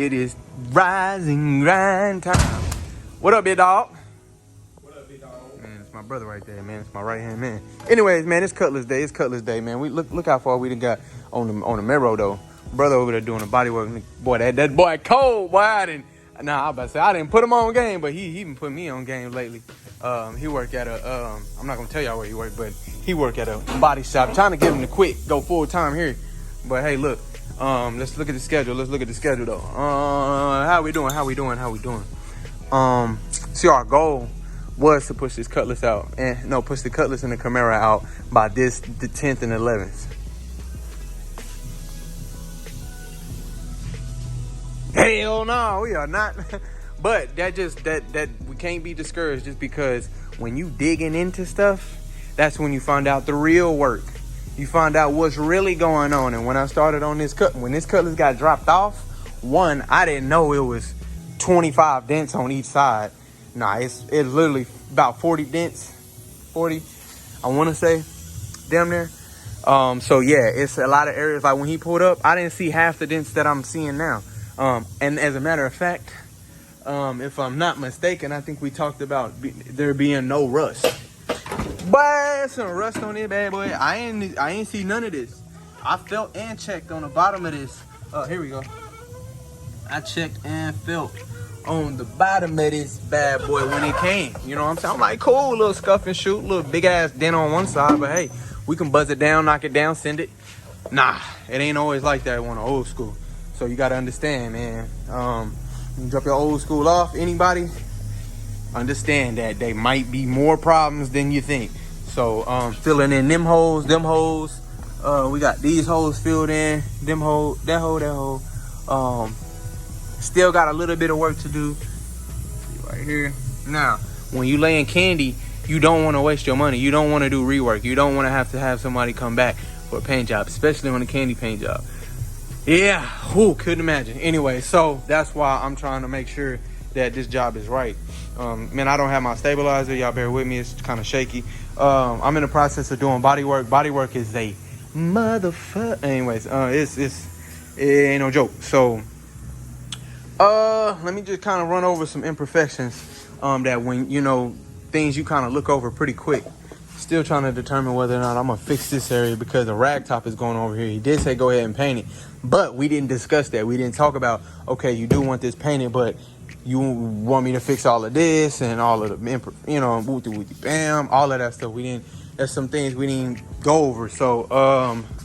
It is rising grind time. What up, big dog? What up, big dog? Man, it's my brother right there, man. It's my right hand man. Anyways, man, it's Cutlass Day. It's Cutlass Day, man. We look how far we done got on the mirror though. Brother over there doing the body work. Boy, that boy cold. Boy, I was about to say I didn't put him on game, but he been putting me on game lately. He work at a I'm not gonna tell y'all where he work, but he work at a body shop. Trying to get him to quit, go full time here. But hey, look. Let's look at the schedule. Let's look at the schedule though. How we doing? See, our goal was to push this Cutlass out, and push the Cutlass and the Camaro out by the 10th and 11th. Hell no, we are not. But that we can't be discouraged just because when you digging into stuff, that's when you find out the real work. You find out what's really going on. And when I started on this when this Cutlass got dropped off, I didn't know it was 25 dents on each side. Nah, it's literally about 40 dents. 40, I want to say, damn near. So yeah, it's a lot of areas. Like when he pulled up, I didn't see half the dents that I'm seeing now. And as a matter of fact, if I'm not mistaken, I think we talked about there being no rust. But some rust on it, bad boy. I ain't see none of this. I felt and checked on the bottom of this. Here we go. I checked and felt on the bottom of this bad boy when it came. You know what I'm saying? I'm like, cool, little scuff and shoot, little big ass dent on one side. But hey, we can buzz it down, knock it down, send it. Nah, it ain't always like that on the old school. So you gotta understand, man. You drop your old school off, anybody, understand that they might be more problems than you think. So filling in them holes. We got these holes filled in, them hole, that hole. Still got a little bit of work to do right here. Now, when you laying candy, you don't want to waste your money. You don't want to do rework. You don't want to have somebody come back for a paint job, especially on a candy paint job. Yeah, who couldn't imagine. Anyway, so that's why I'm trying to make sure that this job is right. Man, I don't have my stabilizer. Y'all bear with me. It's kind of shaky. I'm in the process of doing body work. Body work is a motherfucker. Anyways, it ain't no joke. So, let me just kind of run over some imperfections that when, things you kind of look over pretty quick. Still trying to determine whether or not I'm going to fix this area because the rag top is going over here. He did say go ahead and paint it, but we didn't discuss that. We didn't talk about, okay, you do want this painted, but you want me to fix all of this and all of the, wooty bam, all of that stuff. There's some things we didn't go over. So,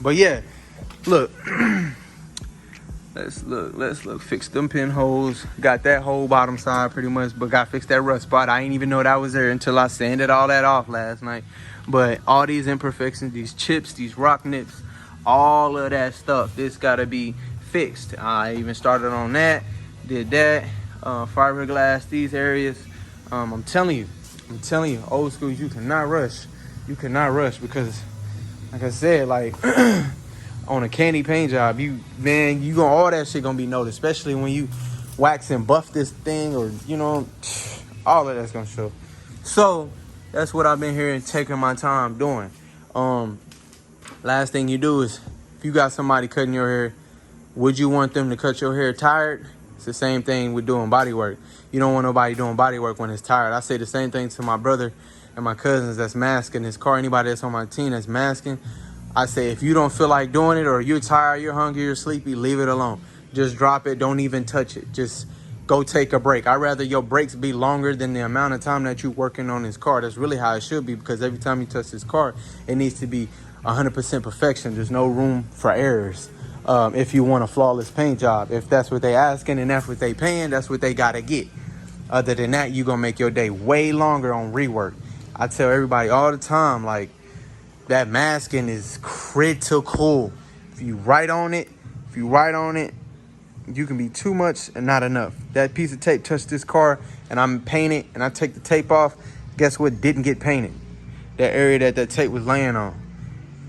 but yeah, look, let's look, fix them pinholes. Got that whole bottom side pretty much, but got fixed that rust spot. I ain't even know that was there until I sanded all that off last night. But all these imperfections, these chips, these rock nips, all of that stuff, this gotta be fixed. I even started on that, did that. Fiberglass, these areas. I'm telling you, old school, you cannot rush. You cannot rush because, like I said, like on a candy paint job, all that shit gonna be noticed, especially when you wax and buff this thing, or all of that's gonna show. So that's what I've been here and taking my time doing. Last thing you do is, if you got somebody cutting your hair, would you want them to cut your hair tired? It's the same thing with doing body work. You don't want nobody doing body work when it's tired. I say the same thing to my brother and my cousins that's masking his car. Anybody that's on my team that's masking, I say, if you don't feel like doing it, or you're tired, you're hungry, you're sleepy, leave it alone. Just drop it. Don't even touch it. Just go take a break. I'd rather your breaks be longer than the amount of time that you're working on his car. That's really how it should be, because every time you touch this car, it needs to be 100% perfection. There's no room for errors. If you want a flawless paint job, if that's what they asking and that's what they paying, that's what they gotta get. Other than that, you're gonna make your day way longer on rework. I tell everybody all the time, like, that masking is critical. If you write on it, you can be too much and not enough. That piece of tape touched this car and I'm painted and I take the tape off, guess what didn't get painted? That area that tape was laying on.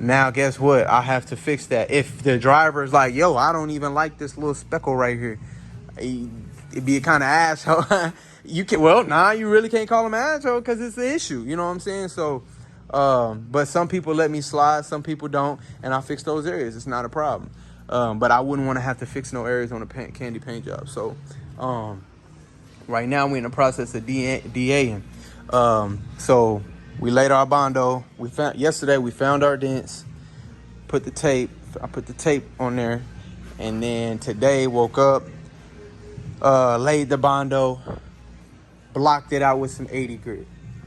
Now, guess what? I have to fix that. If the driver is like, yo, I don't even like this little speckle right here, it'd be a kind of asshole. You really can't call him an asshole because it's an issue. You know what I'm saying? So, but some people let me slide, some people don't, and I fix those areas. It's not a problem. but I wouldn't want to have to fix no areas on the candy paint job. So right now we're in the process of DAing. So we laid our Bondo. Yesterday we found our dents, I put the tape on there, and then today woke up, laid the Bondo, blocked it out with some 80 grit,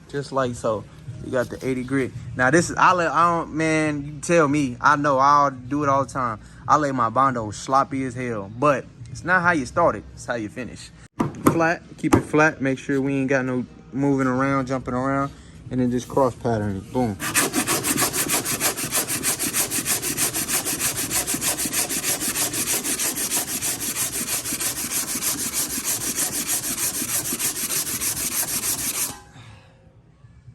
just like so. You got the 80 grit. Now this is, I don't, man, you tell me, I know, I'll do it all the time. I lay my Bondo sloppy as hell, but it's not how you start it, it's how you finish. Flat, keep it flat, make sure we ain't got no moving around, jumping around, and then just cross pattern it, boom.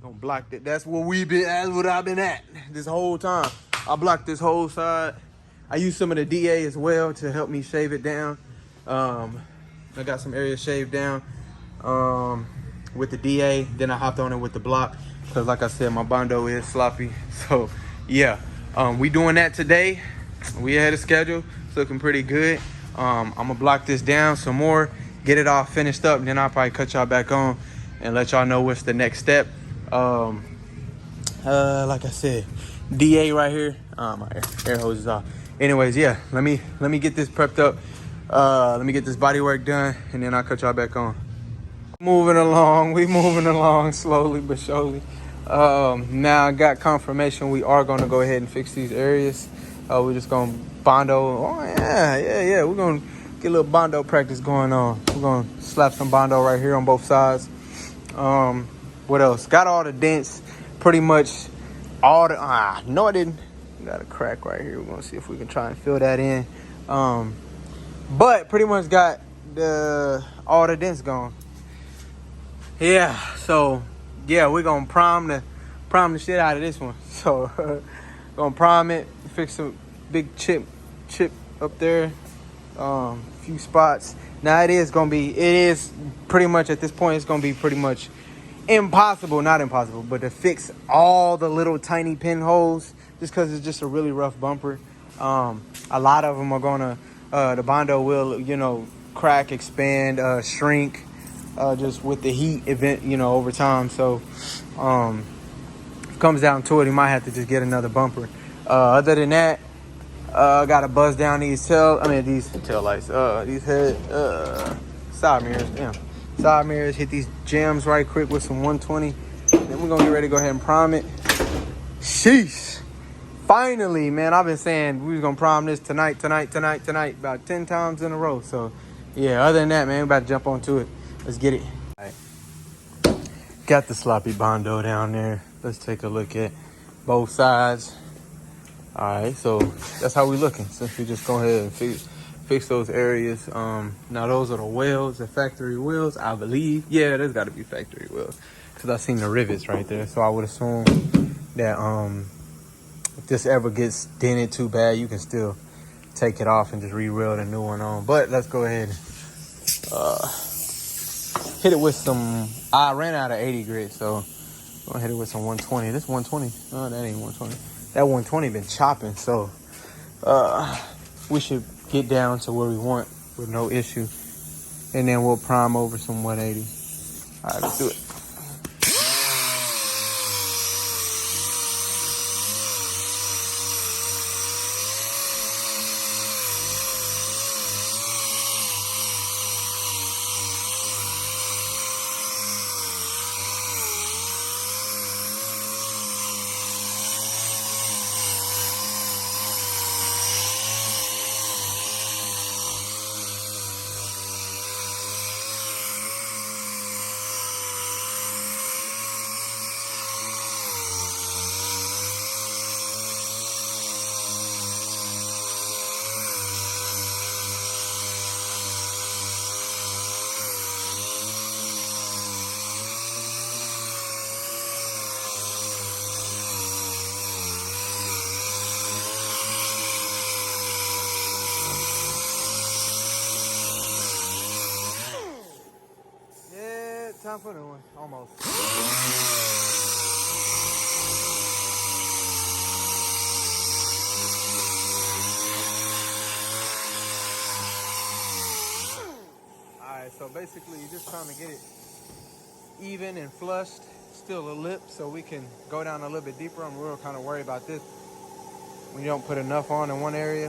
Don't block that. That's what I've been at this whole time. I blocked this whole side. I used some of the DA as well to help me shave it down. I got some areas shaved down with the DA. Then I hopped on it with the block because, like I said, my Bondo is sloppy. So yeah, we doing that today. We ahead of schedule. It's looking pretty good. I'm gonna block this down some more, get it all finished up, and then I'll probably cut y'all back on and let y'all know what's the next step. Like I said, DA right here. My air hose is off. Anyways, yeah, let me get this prepped up. Let me get this body work done, and then I'll cut y'all back on. We moving along slowly but surely. Now I got confirmation we are gonna go ahead and fix these areas. We're just gonna Bondo. Oh yeah. We're gonna get a little Bondo practice going on. We're gonna slap some Bondo right here on both sides. What else? Got all the dents, pretty much all the. No, I didn't. Got a crack right here. We're gonna see if we can try and fill that in. But pretty much got all the dents gone. Yeah. So yeah, we're gonna prime the shit out of this one. So gonna prime it, fix some big chip up there, few spots. Now it is pretty much at this point. It's gonna be pretty much impossible, not impossible, but to fix all the little tiny pinholes just because it's just a really rough bumper. A lot of them are gonna, the Bondo will, crack, expand, shrink, just with the heat event, over time. So, if it comes down to it, you might have to just get another bumper. Other than that, gotta buzz down these tail lights, these side mirrors, side mirrors, hit these jams right quick with some 120. Then we're gonna get ready to go ahead and prime it. Sheesh. Finally, man, I've been saying we was gonna prime this tonight, about 10 times in a row. So yeah, other than that, man, we're about to jump onto it. Let's get it. All right. Got the sloppy Bondo down there. Let's take a look at both sides. All right, so that's how we looking. Since we just go ahead and fix those areas. Now those are the wheels, the factory wheels, I believe. Yeah, there's got to be factory wheels because I seen the rivets right there. So I would assume that if this ever gets dented too bad, you can still take it off and just re-weld a new one on. But let's go ahead and hit it with some. I ran out of 80 grit, so I'm gonna hit it with some 120. This 120, no, that ain't 120. That 120 been chopping, so we should get down to where we want with no issue, and then we'll prime over some 180. All right, let's do it. Time for the one, almost. So basically you're just trying to get it even and flushed, still a lip, so we can go down a little bit deeper. I'm real kind of worried about this when you don't put enough on in one area.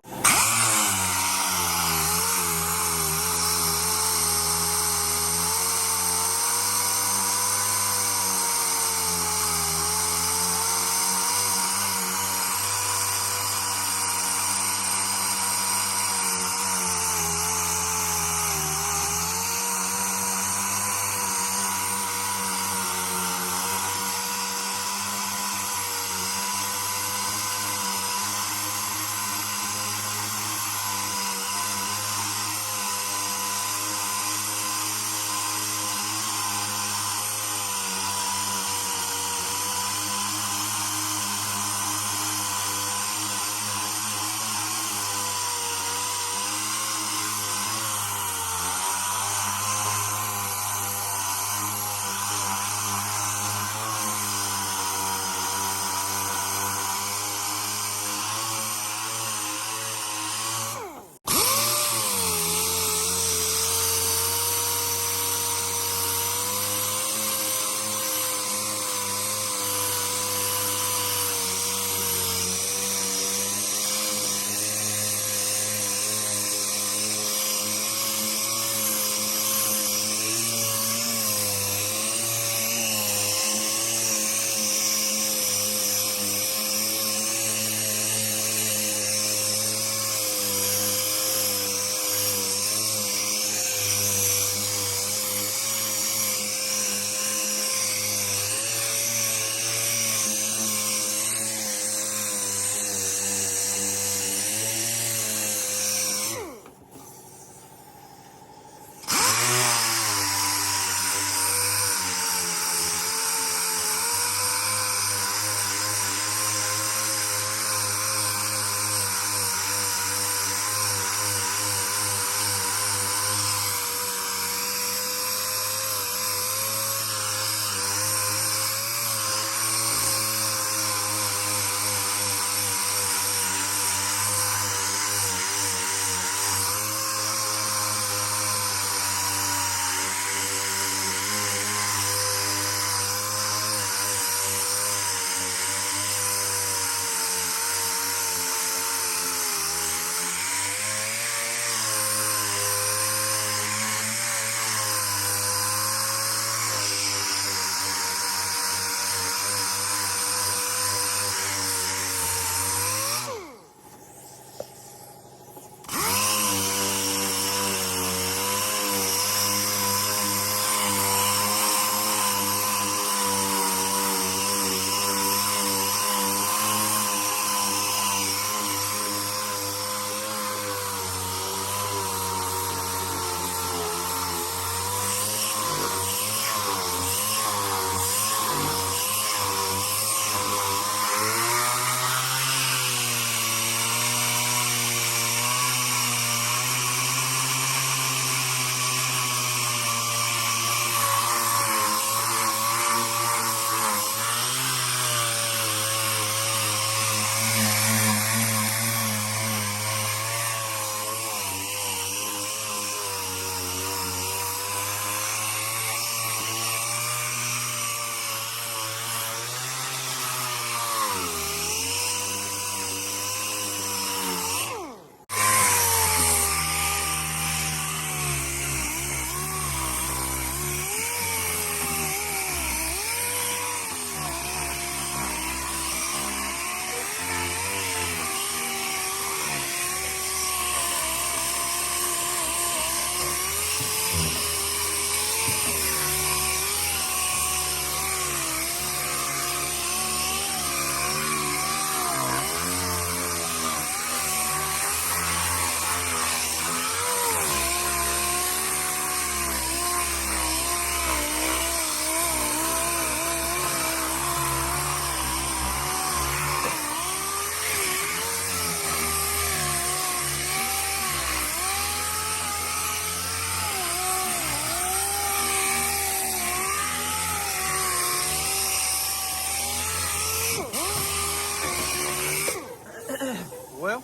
Well,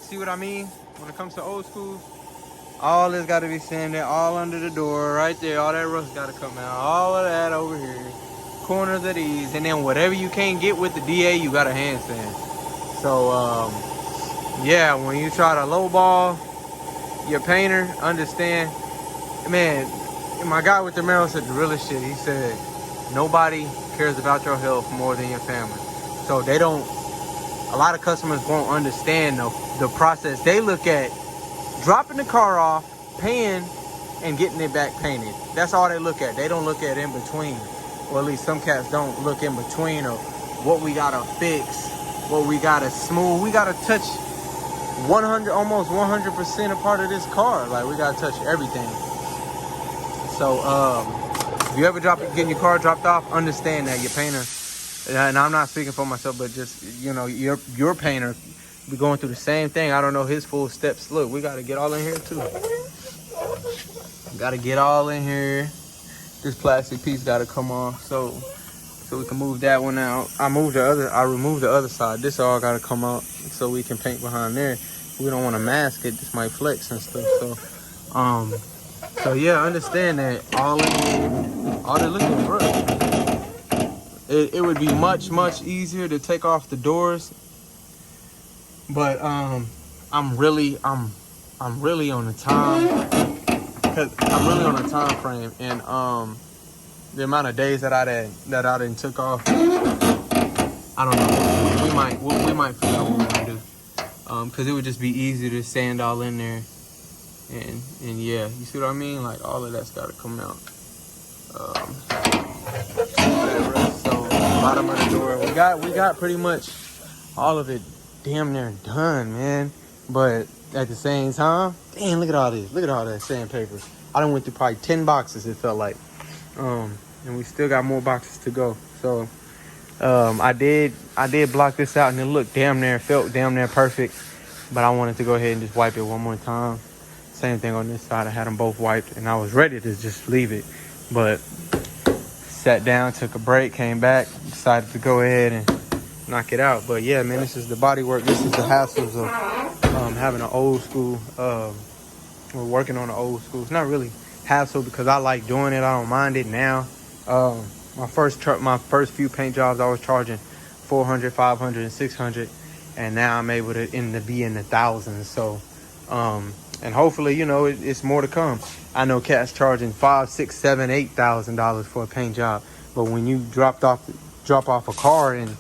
see what I mean when it comes to old school. All this got to be sanded, all under the door, right there. All that rust got to come out. All of that over here. Corners of these. And then whatever you can't get with the DA, you got to hand sand. So, yeah, when you try to lowball your painter, understand, man, my guy with the Merrill said the realest shit. He said, nobody cares about your health more than your family. So they don't, a lot of customers won't understand the process. They look at dropping the car off, paying, and getting it back painted. That's all they look at. They don't look at in between. Or at least some cats don't look in between of what we gotta fix, what we gotta smooth. We gotta touch 100, almost 100% a part of this car. Like, we gotta touch everything. So, if you ever getting your car dropped off, understand that your painter, and I'm not speaking for myself, but just, you know, your painter be going through the same thing. I don't know his full steps. Look, we got to get all in here too. Got to get all in here. This plastic piece got to come off so we can move that one out. I removed the other side. This all got to come out so we can paint behind there. We don't want to mask it. This might flex and stuff. So yeah, understand that all they're looking for. It would be much easier to take off the doors. But I'm really on the time, cause I'm really on a time frame, and the amount of days that I didn't took off, I don't know. We might figure out what we're gonna do, cause it would just be easier to sand all in there, and yeah, you see what I mean? Like, all of that's got to come out. So bottom of the door, we got pretty much all of it damn near done, man. But at the same time, damn, look at all this. Look at all that sandpaper. I done went through probably 10 boxes, it felt like. And we still got more boxes to go. So I did block this out, and it looked felt damn near perfect. But I wanted to go ahead and just wipe it one more time. Same thing on this side. I had them both wiped, and I was ready to just leave it. But sat down, took a break, came back, decided to go ahead and knock it out. But yeah, man, this is the Bodywork. This is the hassles of having an old school. We're working on an old school. It's not really hassle because I like doing it. I don't mind it now. My first few paint jobs, I was charging $400, $500, and $600, and now I'm able to be in the thousands. So, and hopefully, you know, it's more to come. I know cats charging $5,000, $6,000, $7,000, $8,000 for a paint job, but when you drop off a car and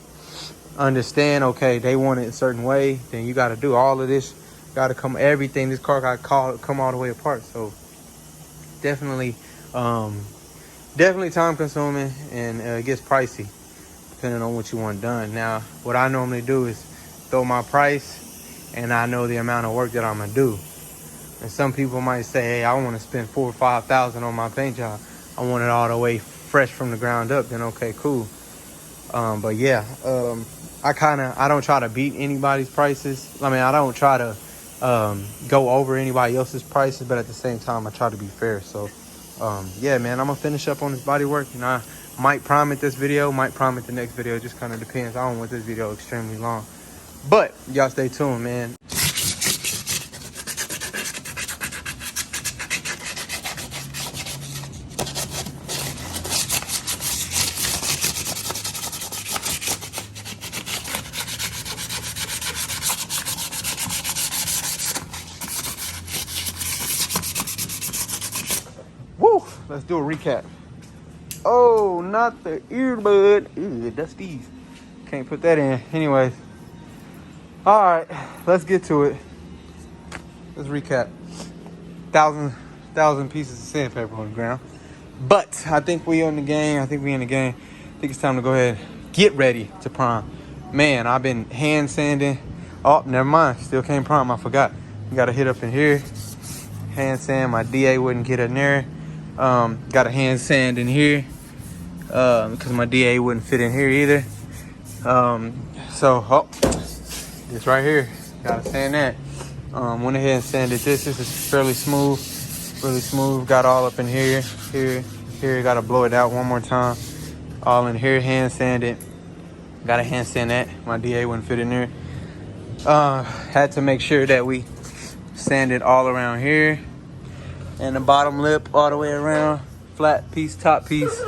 understand, okay, they want it a certain way, then you got to do all of this. Got to come, everything. This car got to come all the way apart. So definitely time consuming, and it gets pricey depending on what you want done. Now, what I normally do is throw my price, and I know the amount of work that I'm gonna do. And some people might say, hey, I want to spend $4,000 or $5,000 on my paint job. I want it all the way fresh from the ground up. Then okay, cool. But yeah, I don't try to beat anybody's prices. I mean, I don't try to go over anybody else's prices, but at the same time, I try to be fair. So yeah, man, I'm gonna finish up on this Bodywork, and I might prime it this video, might prime it the next video. It just kind of depends. I don't want this video extremely long, but y'all stay tuned, man. Let's do a recap. Oh, not the earbud. Ew, dusties. Can't put that in. Anyways. All right, let's get to it. Let's recap. Thousand pieces of sandpaper on the ground. But I think we in the game. I think it's time to go ahead. Get ready to prime. Man, I've been hand sanding. Oh, never mind. Still can't prime. I forgot. You got to hit up in here. Hand sand. My DA wouldn't get in there. Got a hand sand in here because my DA wouldn't fit in here either. So this right here, gotta sand that. Went ahead and sanded this. This is fairly smooth, really smooth. Got all up in here. Gotta blow it out one more time. All in here, hand sanded. Gotta hand sand that. My DA wouldn't fit in there. Had to make sure that we sanded all around here. and the bottom lip all the way around. Flat piece, top piece,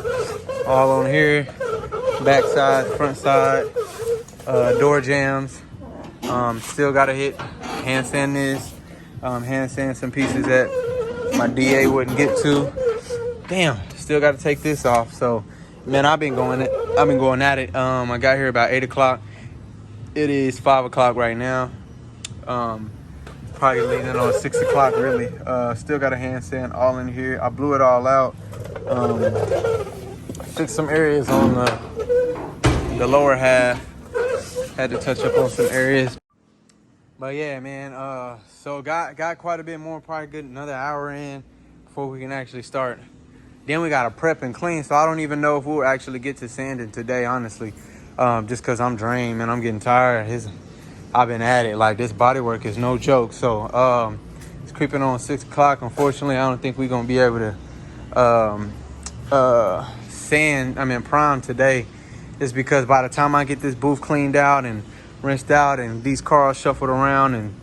all on here. Back side, front side, door jams. Still gotta hit hand sand this. Hand sand some pieces that my DA wouldn't get to. Damn, still gotta take this off. So, man, I've been going at it. I got here about 8 o'clock. It is 5 o'clock right now. Probably leaning on 6 o'clock really. Still got a hand sand all in here. I blew it all out. Fixed some areas on the lower half. Had to touch up on some areas. But yeah, man, so got quite a bit more, probably good another hour in before we can actually start. Then we gotta prep and clean, so I don't even know if we'll actually get to sanding today, honestly. Just cause I'm drained, man, I'm getting tired. I've been at it, like this bodywork is no joke. So it's creeping on 6 o'clock. Unfortunately, I don't think we're gonna be able to prime today. Just because by the time I get this booth cleaned out and rinsed out and these cars shuffled around and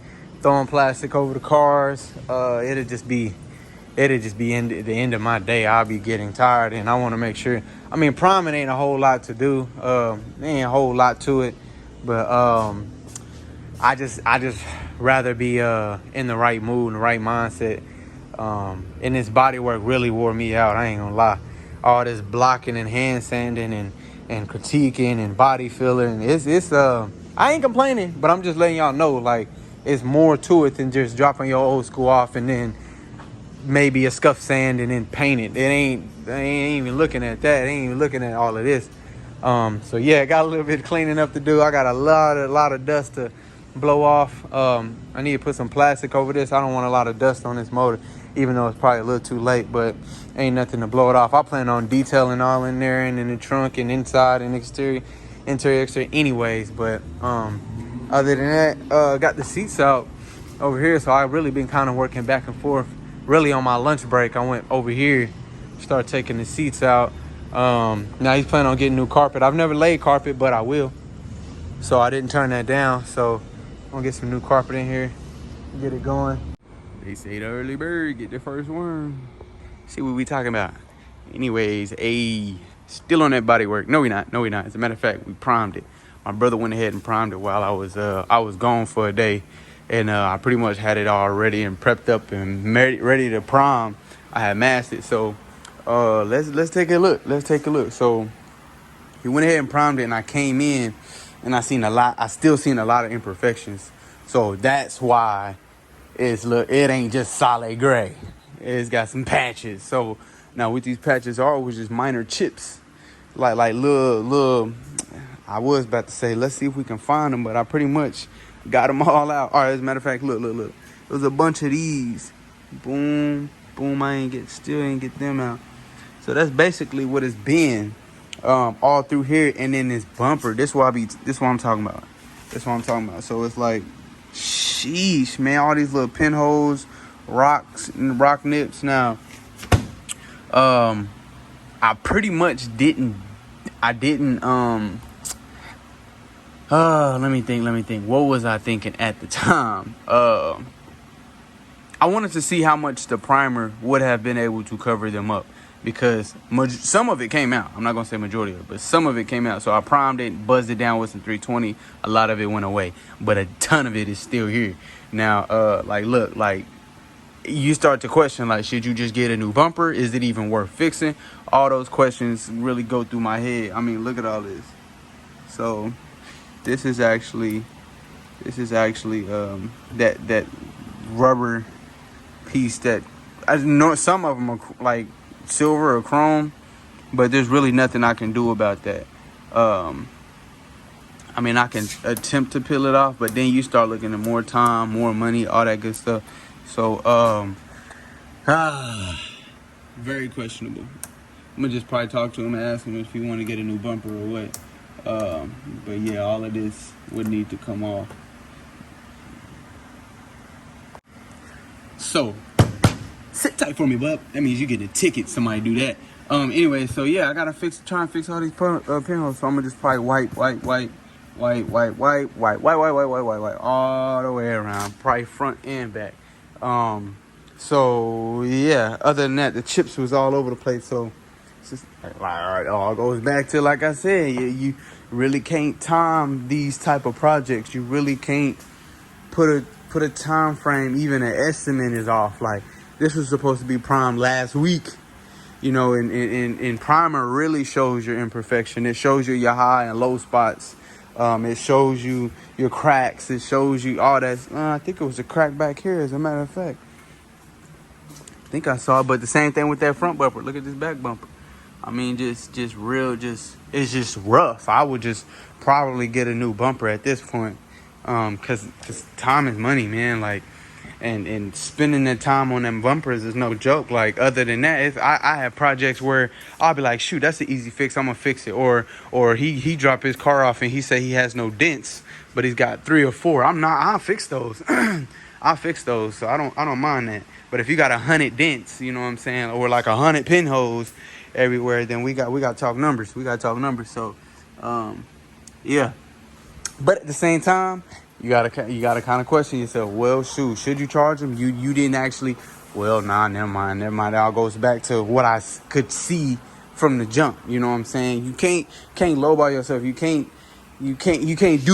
throwing plastic over the cars, it'll just be the end of my day. I'll be getting tired, and I want to make sure. I mean, priming ain't a whole lot to do. There ain't a whole lot to it, but I just rather be in the right mood and the right mindset. And this bodywork really wore me out. I ain't gonna lie. All this blocking and hand sanding and critiquing and body filling. It's I ain't complaining, but I'm just letting y'all know, like, it's more to it than just dropping your old school off and then maybe a scuff sand and then paint it. They ain't even looking at that. They ain't even looking at all of this. So yeah, got a little bit of cleaning up to do. I got a lot of dust to blow off. I need to put some plastic over this. I don't want a lot of dust on this motor, even though it's probably a little too late, but ain't nothing to blow it off. I plan on detailing all in there and in the trunk and inside and exterior anyways. But other than that, got the seats out over here, so I've really been kind of working back and forth. Really on my lunch break, I went over here, started taking the seats out. Now he's planning on getting new carpet. I've never laid carpet, but I will, so I didn't turn that down. So I'm gonna get some new carpet in here, get it going. They say the early bird get the first worm. See what we talking about. Anyways, still on that body work. No, we not. As a matter of fact, we primed it. My brother went ahead and primed it while I was gone for a day, and I pretty much had it all ready and prepped up and ready to prime. I had masked it. So let's take a look. So he went ahead and primed it, and I came in and I still seen a lot of imperfections. So that's why it ain't just solid gray. It's got some patches. So now what these patches was just minor chips, like little. I was about to say, let's see if we can find them, but I pretty much got them all out. All right, as a matter of fact, look. There was a bunch of these. Boom. Still ain't get them out. So that's basically what it's been, all through here, and then this bumper. This what I'm talking about. So it's like, sheesh, man, all these little pinholes, rocks and rock nips. Now, I pretty much didn't. Let me think. What was I thinking at the time? I wanted to see how much the primer would have been able to cover them up, because some of it came out. I'm not gonna say majority of it, but some of it came out. So I primed it, buzzed it down with some 320. A lot of it went away, but a ton of it is still here. Now, look, you start to question, like, should you just get a new bumper? Is it even worth fixing? All those questions really go through my head. I mean, look at all this. So this is actually that rubber piece that I know some of them are like silver or chrome, but there's really nothing I can do about that. I mean, I can attempt to peel it off, but then you start looking at more time, more money, all that good stuff. So very questionable. I'm gonna just probably talk to him and ask him if he want to get a new bumper or what. But yeah, all of this would need to come off. So sit tight for me, bub. That means you get a ticket. Somebody do that. Anyway, so yeah, I gotta try and fix all these pinholes. So I'm gonna just probably wipe all the way around, probably front and back. So yeah, other than that, the chips was all over the place. So it's just like, it all goes back to, like I said, you really can't time these type of projects. You really can't put a time frame. Even an estimate is off. Like, this was supposed to be primed last week, you know, and primer really shows your imperfection. It shows you your high and low spots. It shows you your cracks. It shows you all that. I think it was a crack back here, as a matter of fact. I think I saw it, but the same thing with that front bumper. Look at this back bumper. I mean, it's just rough. I would just probably get a new bumper at this point, cause time is money, man. Like, and spending that time on them bumpers is no joke. Like, other than that, I have projects where I'll be like, shoot, that's an easy fix, I'm gonna fix it. Or he dropped his car off and he said he has no dents, but he's got 3 or 4. I'll fix those. I'll fix those, so I don't mind that. But if you got 100 dents, you know what I'm saying, or like 100 pinholes everywhere, then we got to talk numbers. We got to talk numbers. So, yeah. But at the same time, you gotta kind of question yourself. Well, shoot, should you charge them? You didn't actually. Well, nah, never mind. It all goes back to what I could see from the jump. You know what I'm saying? You can't lowball yourself. You can't do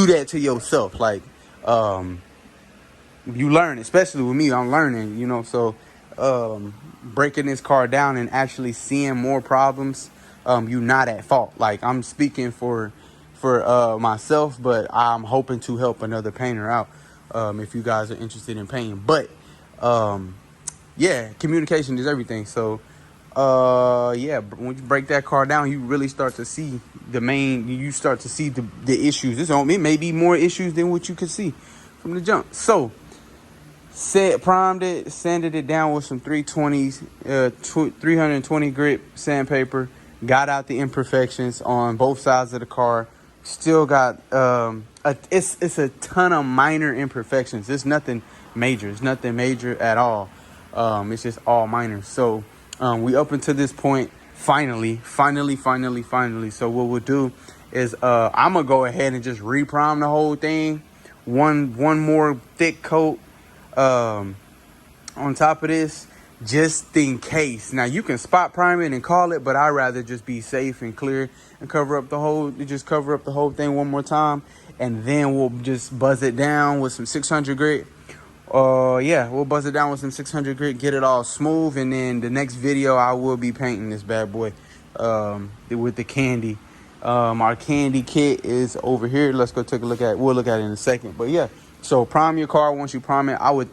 that to yourself. Like, you learn, especially with me, I'm learning, you know. So breaking this car down and actually seeing more problems, you're not at fault. Like, I'm speaking for myself, but I'm hoping to help another painter out, if you guys are interested in painting. But yeah, communication is everything. So yeah, when you break that car down, you really start to see you start to see the issues. It may be more issues than what you could see from the jump. So primed it, sanded it down with some 320 grit sandpaper, got out the imperfections on both sides of the car. Still got it's a ton of minor imperfections. It's nothing major. It's nothing major at all. It's just all minor. So we up until this point, finally. So what we'll do is I'm gonna go ahead and just re-prime the whole thing. One more thick coat on top of this, just in case. Now, you can spot prime it and call it, but I'd rather just be safe and clear and cover up the whole thing one more time, and then we'll just buzz it down with some 600 grit. Yeah, we'll buzz it down with some 600 grit, get it all smooth, and then the next video I will be painting this bad boy with the candy. Our candy kit is over here. Let's go take a look at it. We'll look at it in a second. But yeah, so prime your car. Once you prime it, I would,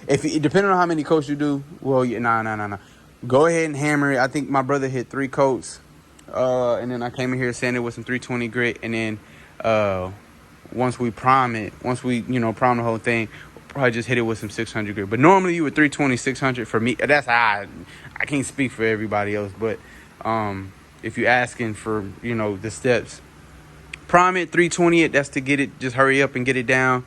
depending on how many coats you do, well, yeah, nah. Go ahead and hammer it. I think my brother hit 3 coats. And then I came in here, sanded with some 320 grit. And then once we prime it, prime the whole thing, we'll probably just hit it with some 600 grit. But normally you would 320, 600 for me. That's I can't speak for everybody else, but if you're asking for, the steps, prime it, 320 it. That's to get it, just hurry up and get it down.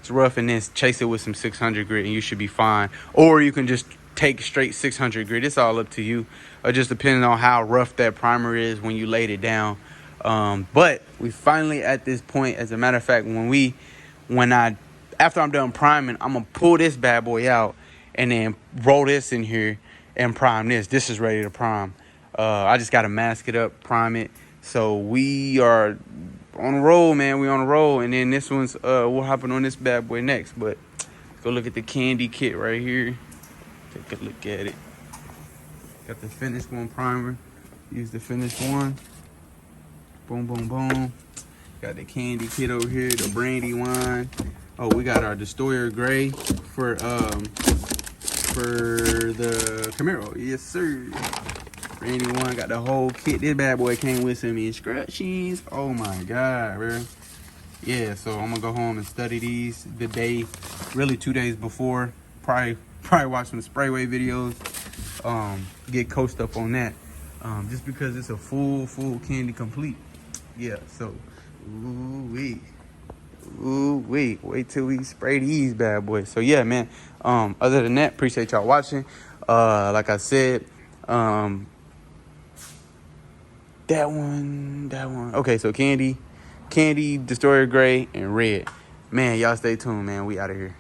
It's rough, and then chase it with some 600 grit, and you should be fine. Or you can just take straight 600 grit. It's all up to you, just depending on how rough that primer is when you laid it down. But we finally at this point. As a matter of fact, after I'm done priming, I'm gonna pull this bad boy out and then roll this in here and prime this. This is ready to prime. I just gotta mask it up, prime it. So we are on a roll, man. We on a roll. And then this one's we'll hop on this bad boy next. But let's go look at the candy kit right here. Take a look at it. Got the finished one primer. Use the finished one. Boom, boom, boom. Got the candy kit over here, the brandy wine. Oh, we got our Destroyer Gray for the Camaro. Yes, sir. Brandy wine, got the whole kit. This bad boy came with some instructions. Oh my God, bro. Yeah, so I'm gonna go home and study these the day, really 2 days before. Probably watch some sprayway videos. Get coached up on that. Just because it's a full candy complete. Yeah, so wait till we spray these bad boys. So yeah, man. Other than that, appreciate y'all watching. Like I said, that one. Okay, so candy, Destroyer Gray, and red. Man, y'all stay tuned, man. We out of here.